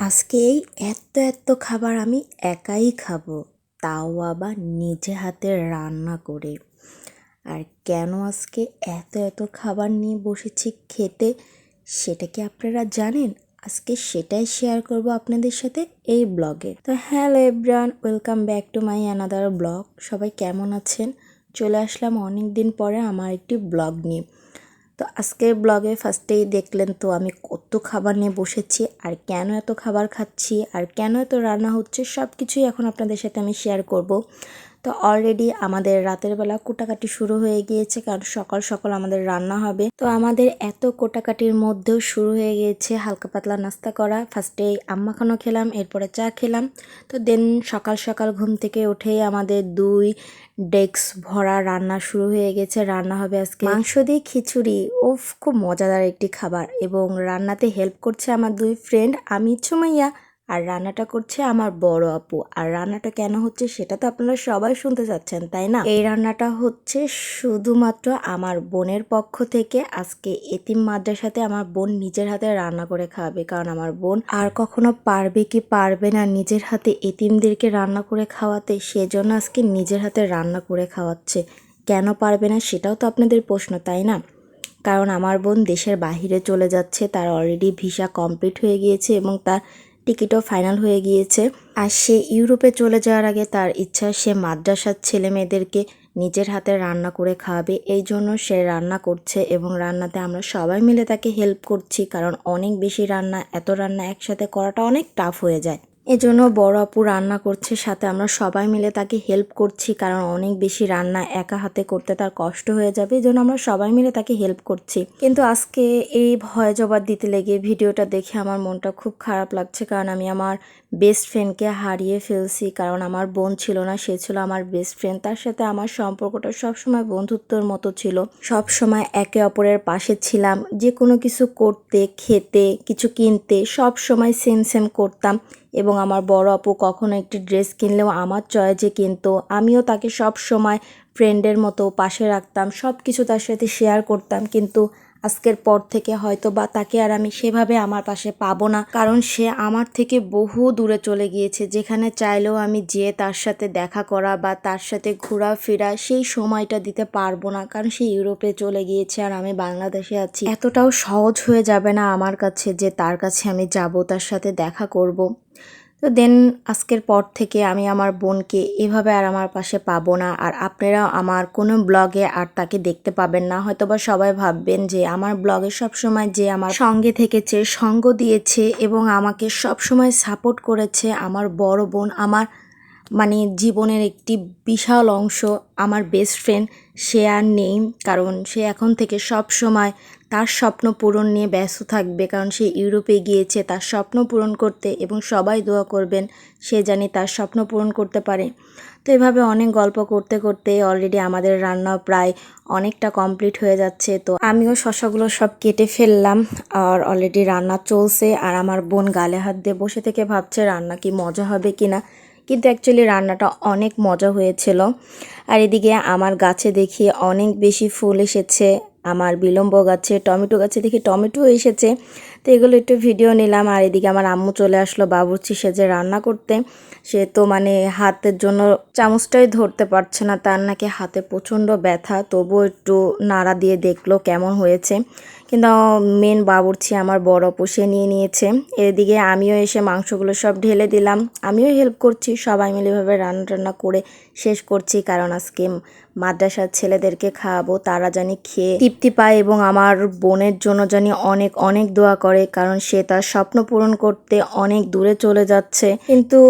আজকে এই এত খাবার আমি একাই খাবো, তাও আবার নিজে হাতে রান্না করে। আর কেন আজকে এত খাবার নিয়ে বসেছি খেতে, সেটা কি আপনারা জানেন? আজকে সেটাই শেয়ার করব আপনাদের সাথে এই ব্লগে। তো hello everyone, welcome back to my another blog. সবাই কেমন আছেন? চলে আসলাম অনেক দিন পরে আমার একটি ব্লগ নিয়ে। তো আজকের ব্লগে ফার্স্টেই দেখলেন তো আমি কত খাবার নিয়ে বসেছি, আর কেন এত খাবার খাচ্ছি, আর কেন এত রান্না হচ্ছে, সব কিছুই এখন আপনাদের সাথে আমি শেয়ার করব। তো অলরেডি আমাদের রাতের বেলা কোটাকাটি শুরু হয়ে গিয়েছে, কারণ সকাল সকাল আমাদের রান্না হবে। তো আমাদের এত কোটাকাটির মধ্যেও শুরু হয়ে গিয়েছে হালকা পাতলা নাস্তা করা। ফার্স্টে আম্মা খানো খেলাম, এরপরে চা খেলাম। তো দেন সকাল সকাল ঘুম থেকে উঠেই আমাদের 2 ডেস্ক ভরা রান্না শুরু হয়ে গেছে। রান্না হবে আজকে মাংস দিয়ে খিচুড়ি। উফ, খুব মজাদার একটি খাবার। এবং রান্নাতে হেল্প করছে আমার 2 ফ্রেন্ড, আমি সুমাইয়া, আর রান্নাটা করছে আমার বড় আপু। আর রান্নাটা কেন হচ্ছে সেটা তো আপনারা সবাই শুনতে চাচ্ছেন, তাই না? এই রান্নাটা হচ্ছে শুধুমাত্র আমার বোনের পক্ষ থেকে। আজকে এতিম মাদ্রাসাতে আমার বোন নিজের হাতে রান্না করে খাওয়াবে, কারণ আমার বোন আর কখনো পারবে কি পারবে না নিজের হাতে এতিমদেরকে রান্না করে খাওয়াতে, সেজন্য আজকে নিজের হাতে রান্না করে খাওয়াচ্ছে। কেন পারবে না সেটাও তো আপনাদের প্রশ্ন, তাই না? কারণ আমার বোন দেশের বাহিরে চলে যাচ্ছে, তার অলরেডি ভিসা কমপ্লিট হয়ে গিয়েছে এবং তার টিকিটও ফাইনাল হয়ে গিয়েছে। আর সে ইউরোপে চলে যাওয়ার আগে তার ইচ্ছা সে মাদ্রাসার ছেলে মেয়েদেরকে নিজের হাতে রান্না করে খাওয়াবে। এই জন্য সে রান্না করছে এবং রান্নাতে আমরা সবাই মিলে তাকে হেল্প করছি, কারণ অনেক বেশি রান্না, এত রান্না একসাথে করাটা অনেক টাফ হয়ে যায়। এজন্য বড় আপু রান্না করছে, সাথে আমরা সবাই মিলে তাকে হেল্প করছি, কারণ অনেক বেশি রান্না একা হাতে করতে তার কষ্ট হয়ে যাবে। এজন্য আমরা সবাই মিলে তাকে হেল্প করছি। কিন্তু আজকে এই ভয় জবাব দিতে লেগে ভিডিওটা দেখে আমার মনটা খুব খারাপ লাগছে, কারণ আমি আমার বেস্ট ফ্রেন্ডকে হারিয়ে ফেলছি। কারণ আমার বোন ছিল না, সে ছিল আমার বেস্ট ফ্রেন্ড। তার সাথে আমার সম্পর্কটা সবসময় বন্ধুত্বর মতো ছিল। সব সময় একে অপরের পাশে ছিলাম, যে কোনো কিছু করতে, খেতে, কিছু কিনতে সব সময় সেম করতাম। এবং আমার বড় আপু কখনো একটি ড্রেস কিনলেও আমার চয়েসে কিনতো। আমিও তাকে সব সময় ফ্রেন্ডের মতো পাশে রাখতাম, সব কিছু তার সাথে শেয়ার করতাম। কিন্তু আজকের পর থেকে হয়তো বা তাকে আর আমি সেভাবে আমার পাশে পাবো না, কারণ সে আমার থেকে বহু দূরে চলে গিয়েছে। যেখানে চাইলেও আমি যেয়ে তার সাথে দেখা করা বা তার সাথে ঘোরাফেরা, সেই সময়টা দিতে পারবো না, কারণ সে ইউরোপে চলে গিয়েছে আর আমি বাংলাদেশে আছি। এতটাও সহজ হয়ে যাবে না আমার কাছে যে তার কাছে আমি যাব, তার সাথে দেখা করব। তো দেন আজকের পর থেকে আমি আমার বোনকে এভাবে আর আমার পাশে পাবো না। আর আপনারাও আমার কোনো ব্লগে আর তাকে দেখতে পাবেন না। হয়তোবা সবাই ভাববেন যে আমার ব্লগে সবসময় যে আমার সঙ্গে থেকেছে, সঙ্গ দিয়েছে এবং আমাকে সবসময় সাপোর্ট করেছে আমার বড় বোন, আমার মানে জীবনের একটি বিশাল অংশ, আমার বেস্ট ফ্রেন্ড, সে আর নেই। কারণ সে এখন থেকে সব সময় তার স্বপ্ন পূরণ নিয়ে ব্যস্ত থাকবে, কারণ সে ইউরোপে গিয়েছে তার স্বপ্ন পূরণ করতে। এবং সবাই দোয়া করবেন সে জানি তার স্বপ্ন পূরণ করতে পারে। তো এভাবে অনেক গল্প করতে করতে অলরেডি আমাদের রান্না প্রায় অনেকটা কমপ্লিট হয়ে যাচ্ছে। তো আমিও শসাগুলো সব কেটে ফেললাম, আর অলরেডি রান্না চলছে। আর আমার বোন গালে হাত দিয়ে বসে থেকে ভাবছে রান্না কি মজা হবে কিনা, কিন্তু অ্যাকচুয়ালি রান্নাটা অনেক মজা হয়েছিল। আর এদিকে আমার গাছে দেখি অনেক বেশি ফুল এসেছে, আমার বিলম্ব গাছে, টমেটো গাছে দেখি টমেটো এসেছে। তো এগুলো একটু ভিডিও নিলাম। আর এদিকে আমার আম্মু চলে আসলো বাবুর্চি সেজে রান্না করতে। সে তো মানে হাতের জন্য চামচটাই ধরতে পারছে না, তার নাকি হাতে প্রচণ্ড ব্যথা। তবুও একটু নাড়া দিয়ে দেখলো কেমন হয়েছে। কিন্তু মেন বাবুর্চি আমার বড় আপু সে নিয়ে নিয়েছে। এদিকে আমিও এসে মাংসগুলো সব ঢেলে দিলাম, আমিও হেল্প করছি। সবাই মিলে এভাবে রান্না করে শেষ করছি, কারণ আজকে মাদ্রাসার ছেলেদেরকে খাওয়াবো, তারা জানি খেয়ে তৃপ্তি পায় এবং আমার বোনের জন্য জানি অনেক অনেক দোয়া করে, কারণ সে তার স্বপ্ন পূরণ করতে অনেক দূরে চলে যাচ্ছে। কিন্তু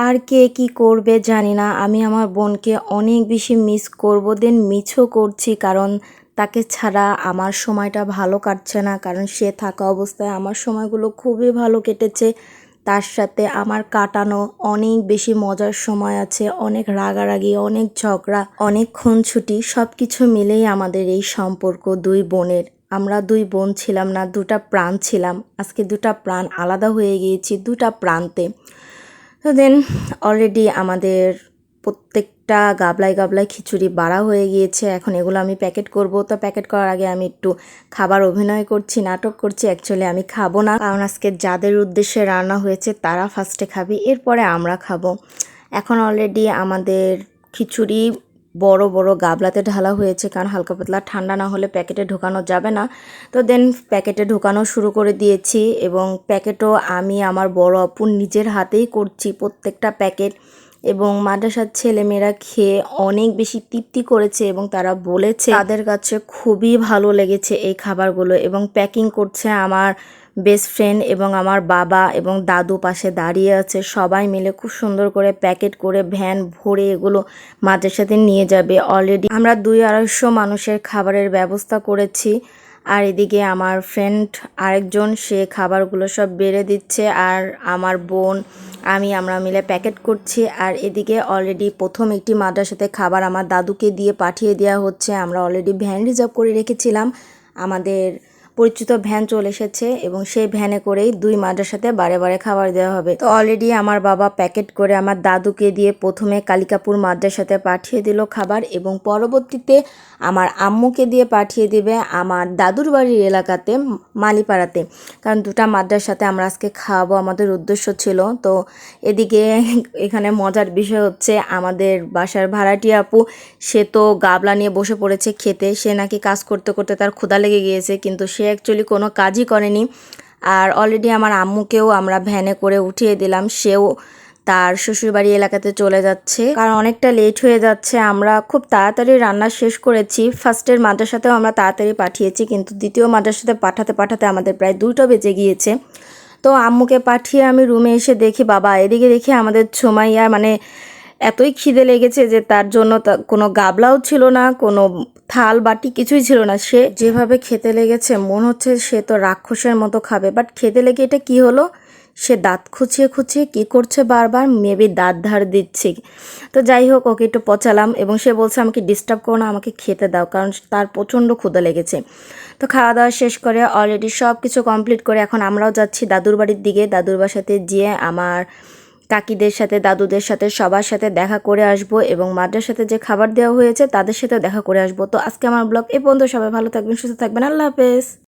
আর কে কি করবে জানি না, আমি আমার বোনকে অনেক বেশি মিস করবো, দেন মিসও করছি, কারণ তাকে ছাড়া আমার সময়টা ভালো কাটছে না। কারণ সে থাকা অবস্থায় আমার সময়গুলো খুবই ভালো কেটেছে। তার সাথে আমার কাটানো অনেক বেশি মজার সময় আছে, অনেক রাগারাগি, অনেক ঝগড়া, অনেক খুনছুটি, সব কিছু মিলেই আমাদের এই সম্পর্ক 2 বোনের। আমরা 2 বোন ছিলাম না, 2টা প্রাণ ছিলাম। আজকে 2টা প্রাণ আলাদা হয়ে গিয়েছি 2টা প্রান্তে। তো দেন অলরেডি আমাদের প্রত্যেক অনেকটা গাবলায় গাবলায় খিচুড়ি বাড়া হয়ে গিয়েছে। এখন এগুলো আমি প্যাকেট করব। তো প্যাকেট করার আগে আমি একটু খাবার অভিনয় করছি, নাটক করছি। অ্যাকচুয়ালি আমি খাবো না, কারণ আজকে যাদের উদ্দেশ্যে রান্না হয়েছে তারা ফার্স্টে খাবে, এরপরে আমরা খাবো। এখন অলরেডি আমাদের খিচুড়ি বড় বড় গাবলাতে ঢালা হয়েছে, কারণ হালকা পাতলা ঠান্ডা না হলে প্যাকেটে ঢোকানো যাবে না। তো দেন প্যাকেটে ঢোকানো শুরু করে দিয়েছি, এবং প্যাকেটও আমি আমার বড় আপুর নিজের হাতেই করছি প্রত্যেকটা প্যাকেট। এবং মাদ্রাসার ছেলেমেয়েরা খেয়ে অনেক বেশি তৃপ্তি করেছে, এবং তারা বলেছে তাদের কাছে খুবই ভালো লেগেছে এই খাবারগুলো। এবং প্যাকিং করছে আমার বেস্ট ফ্রেন্ড এবং আমার বাবা এবং দাদু পাশে দাঁড়িয়ে আছে। সবাই মিলে খুব সুন্দর করে প্যাকেট করে ভ্যান ভরে এগুলো মাদ্রাসাতে নিয়ে যাবে। অলরেডি আমরা 200-250 মানুষের খাবারের ব্যবস্থা করেছি। আর এদিকে আমার ফ্রেন্ড আরেকজন, সে খাবারগুলো সব বেড়ে দিচ্ছে, আর আমার বোন আমরা মিলে প্যাকেট করছি। আর এদিকে অলরেডি প্রথম একটি মাদ্রাসাতে খাবার আমার দাদুকে দিয়ে পাঠিয়ে দেওয়া হচ্ছে। আমরা অলরেডি ভ্যান রিজার্ভ করে রেখেছিলাম, আমাদের পরিচিত ভ্যান চলে এসেছে, এবং সেই ভ্যানে করেই 2 মাদ্রাসাতে বারে বারে খাবার দেওয়া হবে। তো অলরেডি আমার বাবা প্যাকেট করে আমার দাদুকে দিয়ে প্রথমে কালিকাপুর মাদ্রাসাতে পাঠিয়ে দিল খাবার, এবং পরবর্তীতে আমার আম্মুকে দিয়ে পাঠিয়ে দিবে আমার দাদুর বাড়ির এলাকাতে মালিপাড়াতে, কারণ 2টা মাদ্রাসাতে আমরা আজকে খাওয়াবো আমাদের উদ্দেশ্য ছিল। তো এদিকে এখানে মজার বিষয় হচ্ছে, আমাদের বাসার ভাড়াটিয়া আপু, সে তো গাবলা নিয়ে বসে পড়েছে খেতে। সে নাকি কাজ করতে করতে তার ক্ষুধা লেগে গিয়েছে, কিন্তু সে অ্যাকচুয়ালি কোনো কাজই করেনি। আর অলরেডি আমার আম্মুকেও আমরা ভ্যানে করে উঠিয়ে দিলাম, সেও তার শ্বশুরবাড়ি এলাকাতে চলে যাচ্ছে, কারণ অনেকটা লেট হয়ে যাচ্ছে। আমরা খুব তাড়াতাড়ি রান্না শেষ করেছি। ফার্স্টের মাদ্রাসাতেও আমরা তাড়াতাড়ি পাঠিয়েছি, কিন্তু দ্বিতীয় মাদ্রাসাতে পাঠাতে পাঠাতে আমাদের প্রায় 2টা বেজে গিয়েছে। তো আম্মুকে পাঠিয়ে আমি রুমে এসে দেখি বাবা, এদিকে দেখি আমাদের সুমাইয়া মানে এতই খিদে লেগেছে যে তার জন্য কোনো গাবলাও ছিল না, কোনো থাল বাটি কিছুই ছিল না। সে যেভাবে খেতে লেগেছে মনে হচ্ছে সে তো রাক্ষসের মতো খাবে, বাট খেতে লেগে এটা কি হলো, সে দাঁত খুঁচিয়ে খুঁচিয়ে কী করছে বারবার, মেবি দাঁত ধার দিচ্ছে। তো যাই হোক, ওকে একটু পচালাম, এবং সে বলছে আমাকে ডিস্টার্ব করো না, আমাকে খেতে দাও, কারণ তার প্রচণ্ড ক্ষুধা লেগেছে। তো খাওয়া দাওয়া শেষ করে অলরেডি সব কিছু কমপ্লিট করে এখন আমরাও যাচ্ছি দাদুর বাড়ির দিকে। দাদুর বাসাতে গিয়ে আমার কাকিদের সাথে, দাদুদের সাথে, সবার সাথে দেখা করে আসব, এবং মাদ্রাসাতে যে খাবার দেওয়া হয়েছে তাদের সাথে দেখা করে আসব। তো আজকে আমার ব্লগ এ পর্যন্ত। সবাই ভালো থাকবেন, সুস্থ থাকবেন, আল্লাহ হাফেজ।